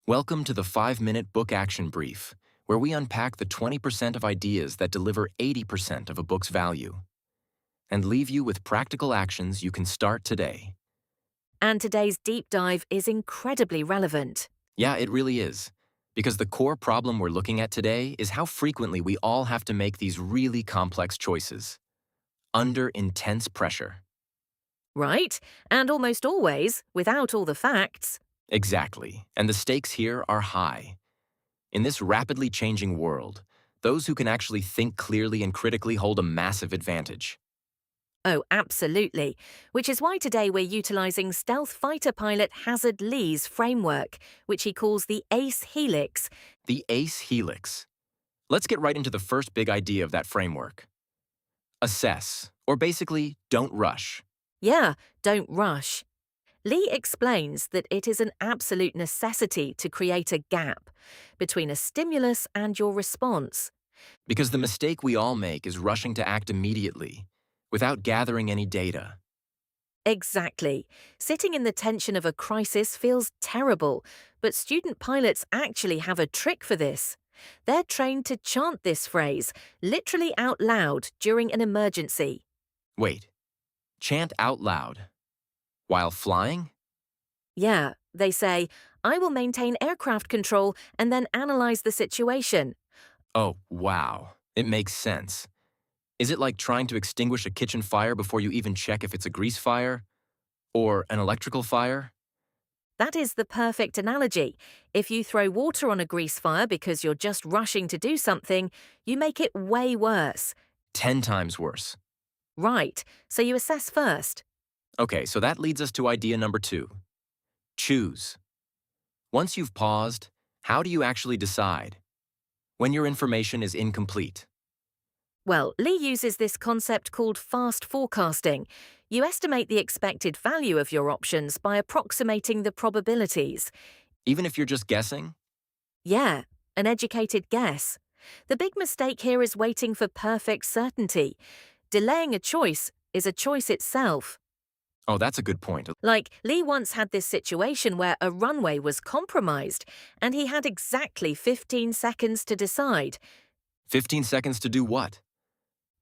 Welcome to the 5-Minute Book Action Brief, where we unpack the 20% of ideas that deliver 80% of a book's value, and leave you with practical actions you can start today. And today's deep dive is incredibly relevant. Yeah, it really is, because the core problem we're looking at today is how frequently we all have to make these really complex choices, under intense pressure. Right? And almost always, without all the facts. Exactly, and the stakes here are high. In this rapidly changing world, those who can actually think clearly and critically hold a massive advantage. Oh, absolutely. Which is why today we're utilizing stealth fighter pilot Hasard Lee's framework, which he calls the ACE Helix. The ACE Helix. Let's get right into the first big idea of that framework. Assess, or basically, don't rush. Yeah, don't rush. Lee explains that it is an absolute necessity to create a gap between a stimulus and your response. Because the mistake we all make is rushing to act immediately, without gathering any data. Exactly. Sitting in the tension of a crisis feels terrible, but student pilots actually have a trick for this. They're trained to chant this phrase, literally out loud, during an emergency. Wait, chant out loud. While flying? Yeah, they say, I will maintain aircraft control and then analyze the situation. Oh, wow. It makes sense. Is it like trying to extinguish a kitchen fire before you even check if it's a grease fire? Or an electrical fire? That is the perfect analogy. If you throw water on a grease fire because you're just rushing to do something, you make it way worse. 10 times worse. Right, so you assess first. Okay, so that leads us to idea number 2. Choose. Once you've paused, how do you actually decide? When your information is incomplete. Well, Lee uses this concept called fast forecasting. You estimate the expected value of your options by approximating the probabilities. Even if you're just guessing? Yeah, an educated guess. The big mistake here is waiting for perfect certainty. Delaying a choice is a choice itself. Oh, that's a good point. Like, Lee once had this situation where a runway was compromised, and he had exactly 15 seconds to decide. 15 seconds to do what?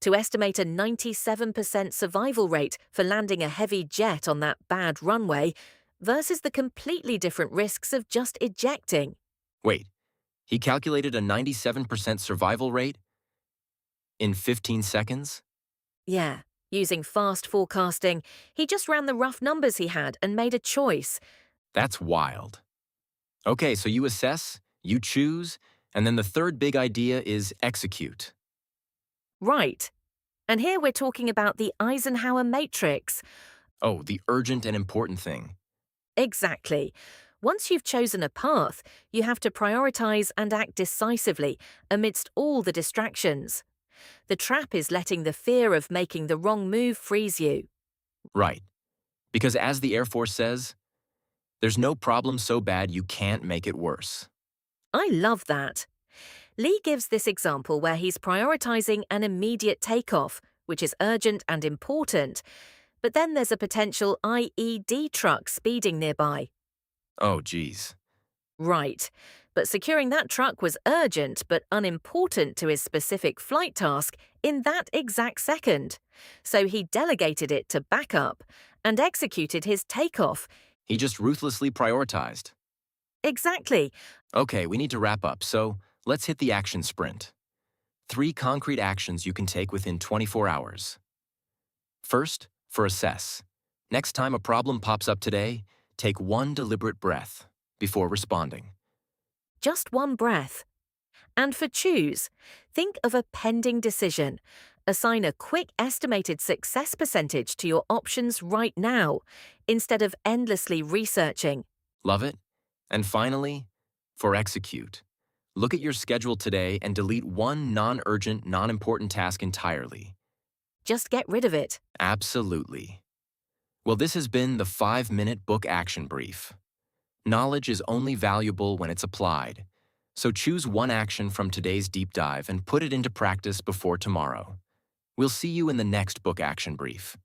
To estimate a 97% survival rate for landing a heavy jet on that bad runway versus the completely different risks of just ejecting. Wait, he calculated a 97% survival rate in 15 seconds? Yeah, using fast forecasting, he just ran the rough numbers he had and made a choice. That's wild. Okay, so you assess, you choose, and then the third big idea is execute. Right. And here we're talking about the Eisenhower matrix. Oh, the urgent and important thing. Exactly. Once you've chosen a path, you have to prioritize and act decisively amidst all the distractions. The trap is letting the fear of making the wrong move freeze you. Right. Because as the Air Force says, there's no problem so bad you can't make it worse. I love that. Lee gives this example where he's prioritizing an immediate takeoff, which is urgent and important, but then there's a potential IED truck speeding nearby. Oh, geez. Right. But securing that truck was urgent but unimportant to his specific flight task in that exact second. So he delegated it to backup and executed his takeoff. He just ruthlessly prioritized. Exactly. Okay, we need to wrap up, so let's hit the action sprint. 3 concrete actions you can take within 24 hours. First, for assess. Next time a problem pops up today, take 1 deliberate breath before responding. Just one breath. And for choose, think of a pending decision. Assign a quick estimated success percentage to your options right now, instead of endlessly researching. Love it? And finally, for execute. Look at your schedule today and delete one non-urgent, non-important task entirely. Just get rid of it. Absolutely. Well, this has been the 5-Minute Book Action Brief. Knowledge is only valuable when it's applied, so choose one action from today's deep dive and put it into practice before tomorrow. We'll see you in the next Book Action Brief.